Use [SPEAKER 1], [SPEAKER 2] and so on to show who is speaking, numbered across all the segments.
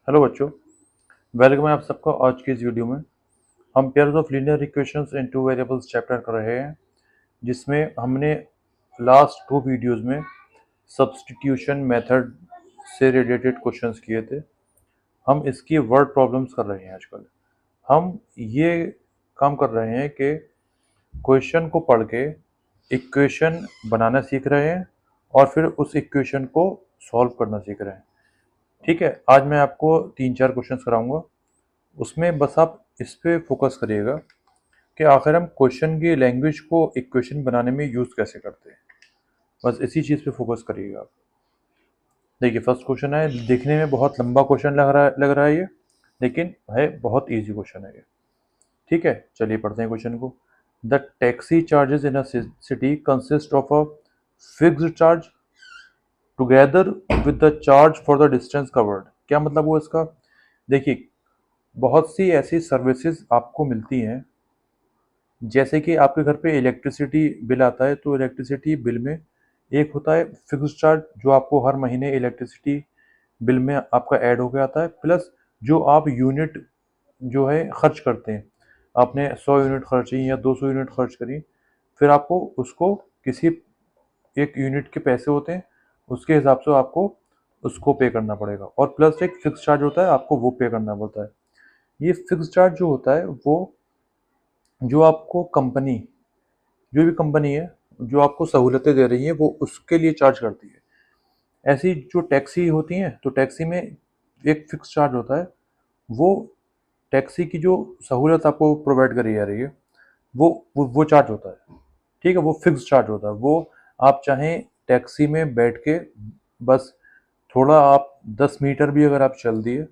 [SPEAKER 1] Hello बच्चों, welcome है आप सबका आज की इस वीडियो में। हम pairs of linear equations in two variables chapter कर रहे हैं, जिसमें हमने लास्ट 2 वीडियोस में सब्स्टिट्यूशन मेथड से रिलेटेड क्वेश्चंस किए थे। हम इसकी वर्ड प्रॉब्लम्स कर रहे हैं आजकल। हम ये काम कर रहे हैं कि क्वेश्चन को पढ़ के इक्वेशन बनाना सीख रहे हैं और फिर उस इक्वेशन को सॉल्व करना सीख रहे हैं। ठीक है, आज मैं आपको 3-4 क्वेश्चंस कराऊंगा। उसमें बस आप इस पे फोकस करिएगा कि आखिर हम क्वेश्चन की लैंग्वेज को इक्वेशन बनाने में यूज़ कैसे करते हैं। बस इसी चीज़ पे फोकस करिएगा आप। देखिए, फर्स्ट क्वेश्चन है, देखने में बहुत लंबा क्वेश्चन लग रहा है ये, लेकिन है बहुत इजी क्वेश्चन है ये। ठीक है, चलिए पढ़ते हैं क्वेश्चन को। The taxi charges in a city consist of a fixed charge together with the charge for the distance covered. क्या मतलब हुआ इसका? देखिए, बहुत सी ऐसी सर्विसेज आपको मिलती हैं, जैसे कि आपके घर पे इलेक्ट्रिसिटी बिल आता है, तो इलेक्ट्रिसिटी बिल में एक होता है फिक्स्ड चार्ज जो आपको हर महीने इलेक्ट्रिसिटी बिल में आपका ऐड होके आता है, प्लस जो आप यूनिट जो है खर्च करते हैं। आपने 100 यूनिट खर्ची या 200 यूनिट खर्च करी, फिर आपको उसको किसी एक यूनिट के पैसे होते हैं, उसके हिसाब से आपको उसको पे करना पड़ेगा, और प्लस एक फिक्स चार्ज होता है, आपको वो पे करना पड़ता है। ये फिक्स चार्ज जो होता है वो जो आपको कंपनी जो भी कंपनी है जो आपको सहूलतें दे रही है वो उसके लिए चार्ज करती है। ऐसी जो टैक्सी होती हैं, तो टैक्सी में एक फिक्स चार्ज होता है। वो टैक्सी की जो सहूलत आपको प्रोवाइड करी जा रही है वो चार्ज होता है। ठीक है, वो फिक्स चार्ज होता है। वो आप चाहें टैक्सी में बैठ के बस थोड़ा आप 10 मीटर भी अगर आप चल दिए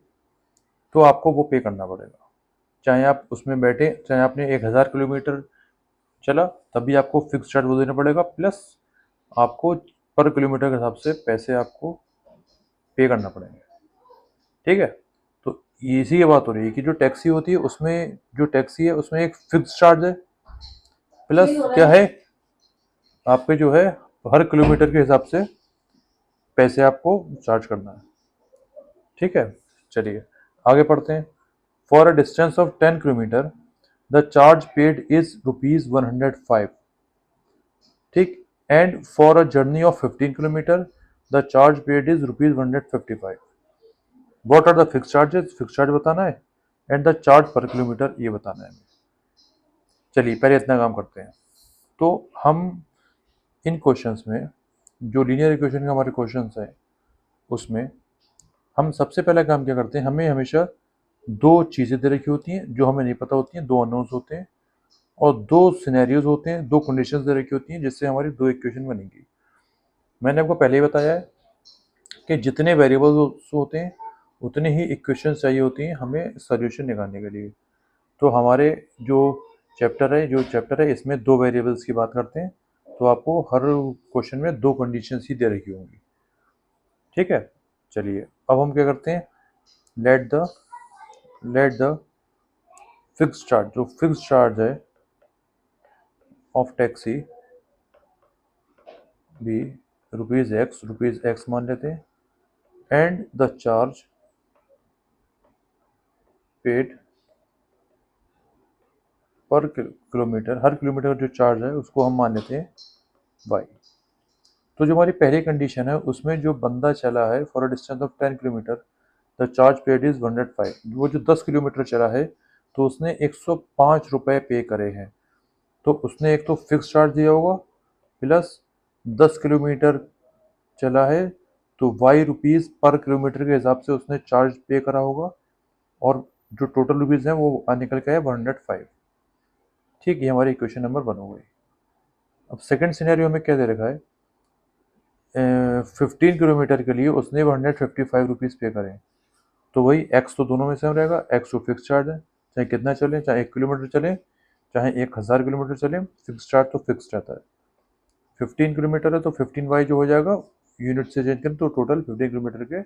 [SPEAKER 1] तो आपको वो पे करना पड़ेगा। चाहे आप उसमें बैठे, चाहे आपने 1000 किलोमीटर चला, तब भी आपको फिक्स चार्ज वो देना पड़ेगा, प्लस आपको पर किलोमीटर के हिसाब से पैसे आपको पे करना पड़ेंगे। ठीक है, तो इसी की बात हो रही है कि जो टैक्सी होती है उसमें जो टैक्सी है उसमें एक फिक्स चार्ज है, प्लस क्या है, आपके जो है हर किलोमीटर के हिसाब से पैसे आपको चार्ज करना है। ठीक है, चलिए आगे पढ़ते हैं। For a distance of 10 kilometre the charge paid is ₹105। ठीक, and for a journey of 15 kilometre the charge paid is ₹155। What are the fix charges? Fix charge बताना है, and the charge per kilometre ये बताना है। चलिए पहले इतना काम करते हैं। तो हम इन क्वेश्चंस में जो लीनियर इक्वेशन के हमारे क्वेश्चंस हैं उसमें हम सबसे पहला काम क्या करते हैं, हमें हमेशा दो चीज़ें दे रखी होती हैं जो हमें नहीं पता होती हैं, दो अननोन्स होते हैं, और दो सिनेरियोज होते हैं, दो कंडीशंस दे रखी होती हैं जिससे हमारी दो इक्वेशन बनेंगी। मैंने आपको पहले ही बताया है कि जितने वेरिएबल्स होते हैं उतने ही इक्वेशन चाहिए होती हैं हमें सोल्यूशन निकालने के लिए। तो हमारे जो चैप्टर है इसमें दो वेरिएबल्स की बात करते हैं, तो आपको हर क्वेश्चन में दो कंडीशंस ही दे रखी होंगी। ठीक है, चलिए अब हम क्या करते हैं, let the let the fix charge, जो फिक्स चार्ज है ऑफ टैक्सी भी रुपीज़ एक्स मान लेते हैं, एंड द चार्ज पेड पर किलोमीटर, हर किलोमीटर का जो चार्ज है उसको हम मान लेते हैं वाई। तो जो हमारी पहली कंडीशन है उसमें जो बंदा चला है for a distance of 10 kilometre the charge paid is 105। वो जो 10 किलोमीटर चला है तो उसने 105 रुपये पे करे हैं। तो उसने एक तो फिक्स चार्ज दिया होगा, प्लस 10 किलोमीटर चला है तो वाई रुपीज़ पर किलोमीटर के हिसाब से उसने चार्ज पे करा होगा, और जो टोटल रुपीज़ हैं वो निकल के है 105। ठीक, ये हमारी इक्वेशन नंबर 1 हो गई। अब सेकंड सिनेरियो में क्या दे रखा है, 15 किलोमीटर के लिए उसने 155 रुपीज़ पे करे। तो वही एक्स तो दोनों में सेम रहेगा, एक्स तो फिक्स चार्ज है, चाहे कितना चले, चाहे 1 किलोमीटर चले, चाहे 1000 किलोमीटर चले, फिक्स चार्ज तो फिक्स रहता है। 15 किलोमीटर है तो 15 वाई जो हो जाएगा, यूनिट से चेंज करें तो टोटल 15 किलोमीटर के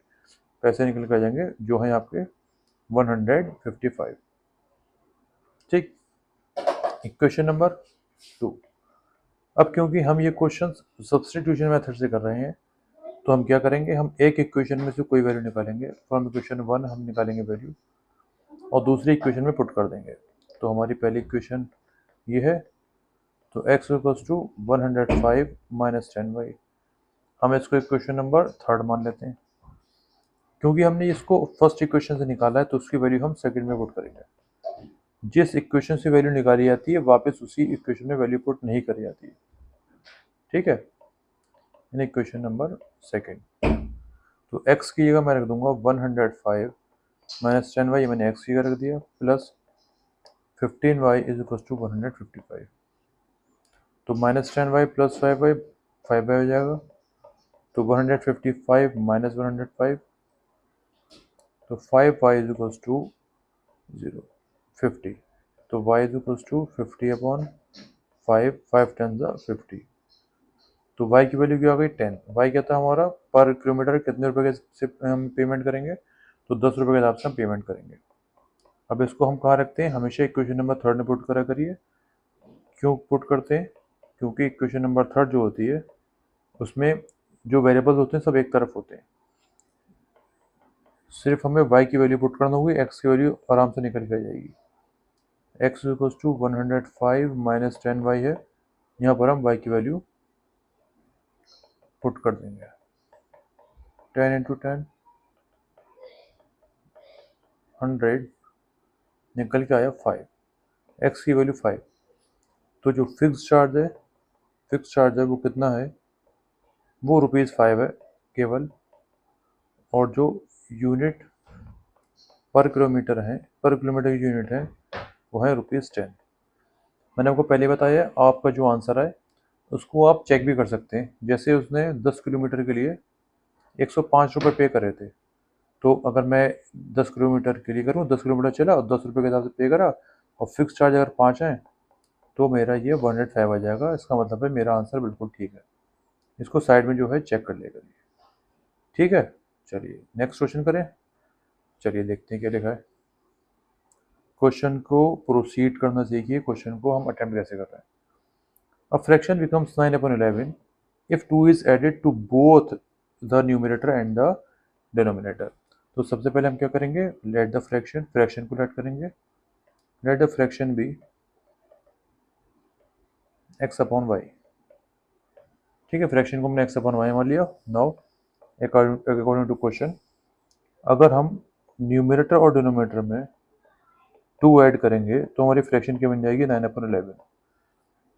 [SPEAKER 1] पैसे निकल के आ जाएंगे जो हैं आपके 155। ठीक, इक्वेशन नंबर 2। अब क्योंकि हम ये क्वेश्चन सब्स्टिट्यूशन मेथड से कर रहे हैं, तो हम क्या करेंगे, हम एक इक्वेशन में से कोई वैल्यू निकालेंगे, फ्रॉम इक्वेशन 1 हम निकालेंगे वैल्यू और दूसरी इक्वेशन में पुट कर देंगे। तो हमारी पहली इक्वेशन ये है, तो x equals to 105 minus 10y। हम इसको इक्वेशन नंबर 3 मान लेते हैं, क्योंकि हमने इसको फर्स्ट इक्वेशन से निकाला है तो उसकी वैल्यू हम सेकंड में पुट करेंगे। जिस इक्वेशन से वैल्यू निकाली जाती है वापस उसी इक्वेशन में वैल्यू पुट नहीं करी जाती है, ठीक है। इन इक्वेशन नंबर सेकंड, तो x की जगह मैं रख दूंगा 105 माइनस 10y, मैंने x की जगह रख दिया, plus 15y is equal to 155। तो minus 10y plus 5y 5y हो जाएगा, तो 155 माइनस 105, तो 5y इज इक्वल टू 50। तो y is equal to 50 upon 5, 5 10 50। तो y की वैल्यू क्या हो गई 10। y क्या था हमारा, पर किलोमीटर कितने रुपए के से हम पेमेंट करेंगे, तो 10 रुपये के हिसाब से हम पेमेंट करेंगे। अब इसको हम कहाँ रखते हैं, हमेशा इक्वेशन नंबर 3 में पुट करा करिए। क्यों पुट करते हैं, क्योंकि इक्वेशन नंबर 3 जो होती है उसमें जो वेरिएबल्स होते हैं सब एक तरफ होते हैं, सिर्फ हमें y की वैल्यू पुट करना होगी, x की वैल्यू आराम से निकल के आ जाएगी। x equals to 105 minus 10y है, यहाँ पर हम y की वैल्यू पुट कर देंगे। 10 इंटू 10 100 निकल के आया 5, x की वैल्यू 5। तो जो फिक्स चार्ज है वो कितना है, वो ₹5 है केवल, और जो यूनिट पर किलोमीटर है, पर किलोमीटर की यूनिट है वो है ₹10। मैंने आपको पहले बताया आपका जो आंसर है उसको आप चेक भी कर सकते हैं। जैसे उसने 10 किलोमीटर के लिए 105 रुपये पे करे थे, तो अगर मैं 10 किलोमीटर के लिए करूँ, 10 किलोमीटर चला और 10 रुपये के हिसाब से पे करा और फिक्स चार्ज अगर 5 है तो मेरा ये 105 आ जाएगा। इसका मतलब है मेरा आंसर बिल्कुल ठीक है। इसको साइड में जो है चेक कर लेगा, ठीक है। चलिए नेक्स्ट क्वेश्चन करें, चलिए देखते हैं क्या लिखा है। क्वेश्चन को प्रोसीड करना सीखिए, क्वेश्चन को हम अटेम्प्ट कैसे कर रहे हैं। A fraction becomes 9/11 if 2 is added to both the numerator and the denominator। तो सबसे पहले हम क्या करेंगे, लेट द फ्रैक्शन को लेट करेंगे, let the fraction be x upon y, ठीक है। फ्रैक्शन को हमने x अपॉन वाई मान लिया। नाउ अकॉर्डिंग टू क्वेश्चन, अगर हम न्यूमरेटर और डिनोमिनेटर में 2 ऐड करेंगे तो हमारी फ्रैक्शन क्या बन जाएगी, 9/11।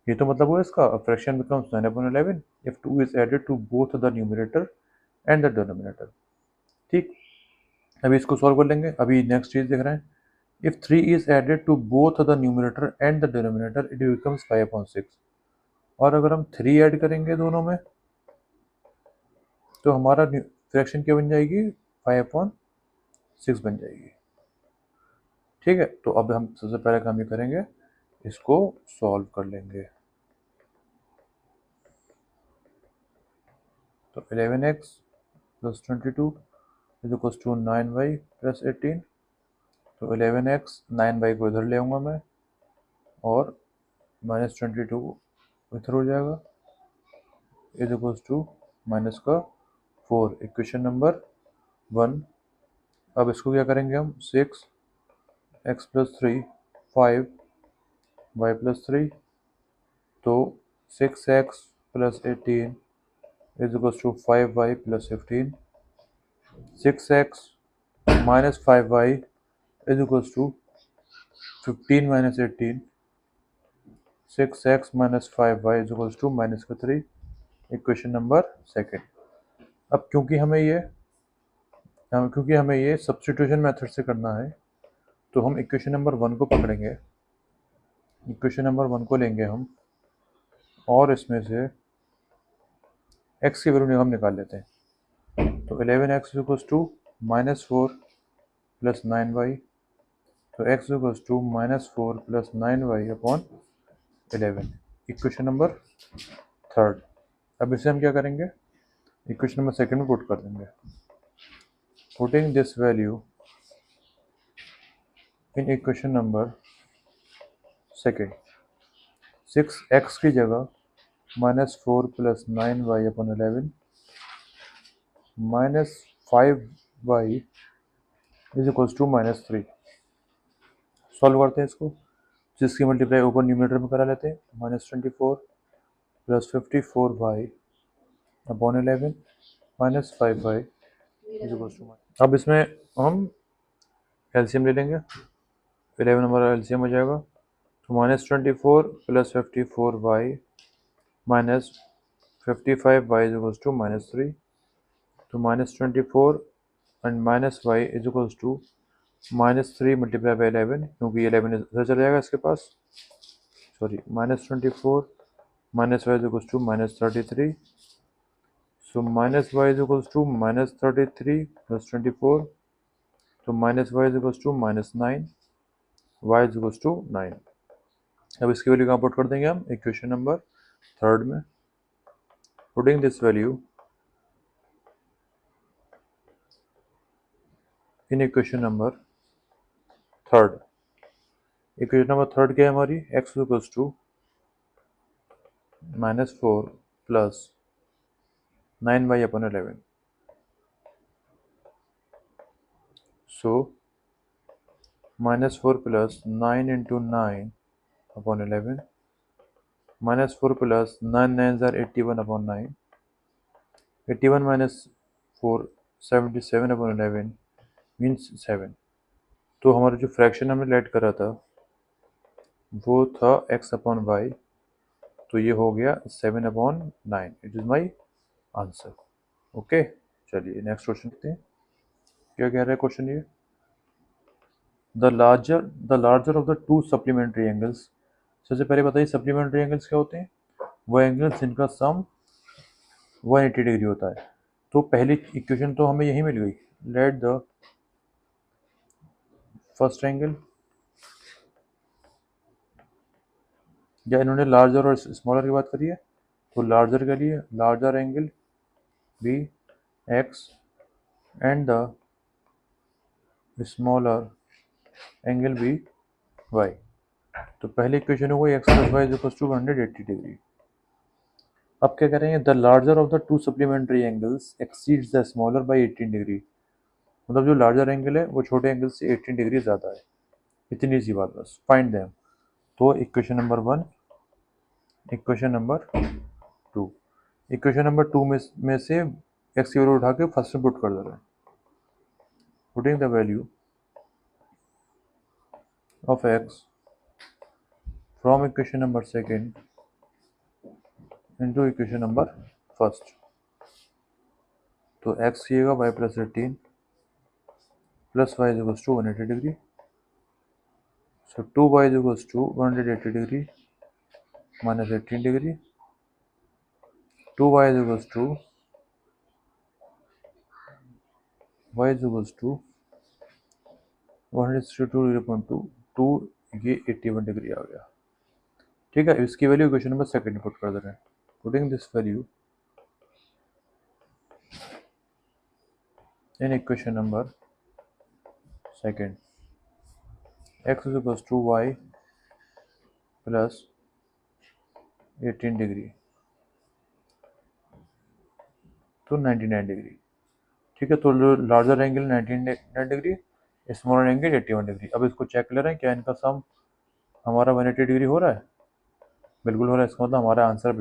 [SPEAKER 1] ये तो मतलब हुआ इसका, fraction becomes 9/11 if 2 is added to both the numerator and the denominator, ठीक। अभी इसको सॉल्व कर लेंगे। अभी नेक्स्ट चीज देख रहे हैं, if 3 is added to both the numerator and the denominator it becomes 5/6। और अगर हम 3 ऐड करेंगे दोनों में तो हमारा फ्रैक्शन क्या बन जाएगी, 5/6 बन जाएगी, ठीक है। तो अब हम सबसे पहले काम ये करेंगे, इसको सॉल्व कर लेंगे। तो 11x plus 22 is equal to 9y plus 18। तो 11x 9y को इधर ले आऊँगा मैं और माइनस 22 इधर हो जाएगा, इज इक्वल टू माइनस का 4, इक्वेशन नंबर 1। अब इसको क्या करेंगे हम, 6x प्लस 3 5y प्लस 3, तो 6x plus 18 is equal to 5y plus 15। 6x minus 5y is equal to 15 minus 18। 6x minus 5y is equal to minus का 3, equation number second. अब क्योंकि हमें ये सब्स्टिट्यूशन मेथड से करना है तो हम इक्वेशन नंबर 1 को पकड़ेंगे, इक्वेशन नंबर 1 को लेंगे हम और इसमें से x की वैल्यू हम निकाल लेते हैं। तो 11x equal to minus 4 plus 9y, तो x equal to minus 4 plus 9y upon 11, equation number third. अब इसे हम क्या करेंगे, इक्वेशन नंबर सेकंड में पुट कर देंगे। Putting this value in equation number second, 6x की जगह minus 4 plus 9y upon 11 -5y is equals to -3। Solve करते हैं इसको, जिसकी मल्टीप्लाई ऊपर न्यूमरेटर में करा लेते हैं। -24 + 54y upon 11 -5y is equals to. अब इसमें हम एलसीएम ले लेंगे, 11 हमारा एलसीएम हो जाएगा, तो -24 + 54y -55y is equals to -3। तो -24 and -y is equals to -3 multiply by 11, क्योंकि 11 इधर चला जाएगा इसके पास, sorry -24 -y is equals to -33। So -y is equals to -33 + 24, तो -y is equals to -9, y is equals to 9। अब इसकी वैल्यू कहाँ पुट कर देंगे हम, इक्वेशन नंबर 3 में। Putting this value in equation number 3। Equation number 3 क्या है हमारी, x equals to -4 + 9y upon 11। So -4 + 9 × 9 upon 11, -4 + 9 9s are 81 upon 9, 81 - 4 77 upon 11 means 7। तो हमारा जो फ्रैक्शन हमने लेट करा था वो था x अपॉन वाई, तो ये हो गया 7 upon 9। It is my answer. Okay, चलिए नेक्स्ट क्वेश्चन देखते हैं क्या कह रहा है क्वेश्चन। ये the larger of the two supplementary angles. सबसे पहले बताइए सप्लीमेंट्री एंगल्स क्या होते हैं, वो एंगल्स जिनका सम 180 डिग्री होता है। तो पहली इक्वेशन तो हमें यही मिल गई, लेट द फर्स्ट एंगल, या इन्होंने लार्जर और स्मॉलर की बात करी है, तो लार्जर के लिए larger angle be x and the smaller angle be y. तो पहली इक्वेशन हो गई x plus y is to 180 degree. अब क्या करेंगे, the larger of the two supplementary angles exceeds the smaller by 18 degree. मतलब जो लार्जर एंगल है वो छोटे एंगल से 18 डिग्री ज़्यादा है। इतनी सी बात बस, फाइंड देम। तो equation number 1, equation number 2, equation number 2 में से एक्स की वैल्यू उठा के फर्स्ट में पुट कर दे रहे हैं। Putting the value of x from equation number 2 into equation number 1। तो एक्स किएगा y + 18 plus y is to 180 degree. So 2y is to 180 degree minus 18 degree. 2y is to y is to 162.2, ये 81 degree आ गया। ठीक है, इसकी value equation number 2 में put कर दे रहे हैं। Putting this value in equation number 2, x is to y plus 18 degree तो 99 डिग्री। ठीक है, तो larger angle 99 degree, smaller angle 81 degree. अब इसको चेक ले रहे हैं क्या इनका सम हमारा 180 डिग्री हो रहा है, बिल्कुल हो रहा है। इसका मतलब हमारा आंसर